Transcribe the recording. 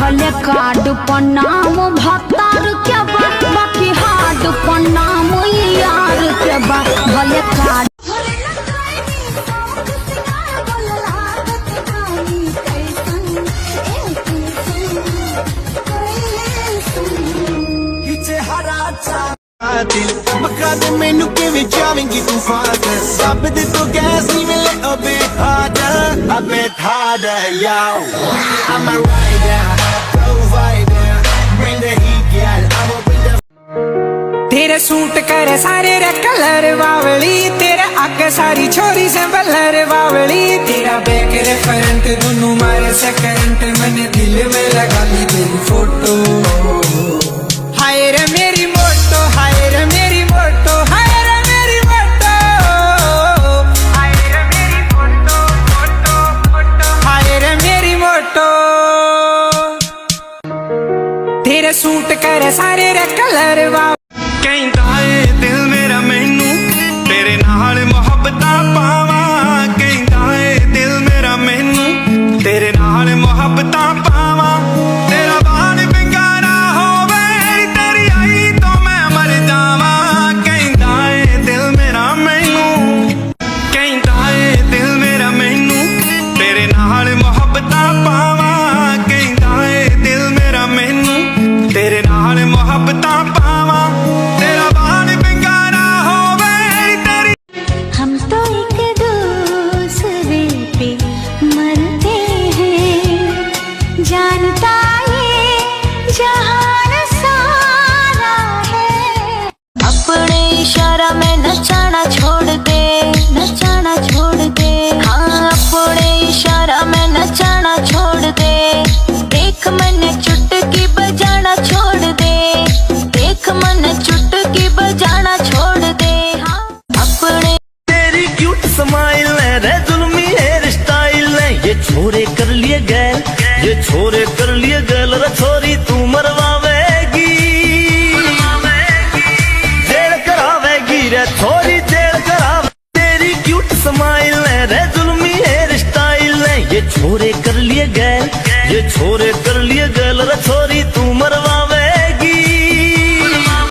भले कार्ड पर नाम भतार के बा, बाकी हार्ड पर नाम यार के बा। भले कार्ड दिल बका दे मैनू किवें जावेंगी तू फास्ट सब दे तो गैस नहीं मिले अबे harder yo I'm a rider provider bring the heat girl I'm a bring the तेरे सूट करे सारे रे कलर बावली तेरे आगे सारी छोरी से बलर बावली तेरा बैक रे फ्रंट दोनों मारे से करंट मैंने दिल में लगा ली तेरी फोटो हाय रे मेरी मोटो हाय रे मेरी मोटो हाय रे मेरी मोटो हाय रे मेरी मोटो मोटो मोटो हाय रे मेरी मोटो तेरे सूट करे सारे रे कलर बावली कहता है दिल मेरा मैनू तेरे नाल मोहब्बतां पावां कहता है दिल मेरा मैनू तेरे नाल मोहब्बतां पावां तेरा बाल बिंगारा होवे तेरी आई तो मैं मर जावां कहता है दिल मेरा मैनू कहता है दिल मेरा मैनू तेरे नाल मोहब्बतां पावां कहता है दिल मेरा मैनू तेरे नाल मोहब्बतां पावां जानता ये जहान सारा है। अपने इशारा में नचाना छोड़ दे नचाना छोड़ दे हाँ अपने इशारा में नचाना छोड़ दे देख मैंने चुटकी बजाना छोड़ दे देख मैंने चुटकी बजाना छोड़ दे हाँ अपने तेरी क्यूट स्माइल है रे जुल्मी हेयर स्टाइल है ये छोरे कर लिए गैल ये छोरे कर लिए गैल रे छोरी तू मरवावेगी जेल करावेगी रे छोरी जेल करावे तेरी क्यूट स्माइल है रे जुल्मी हेयर स्टाइल है ये छोरे कर लिए गैल ये छोरे कर लिए गैल रे छोरी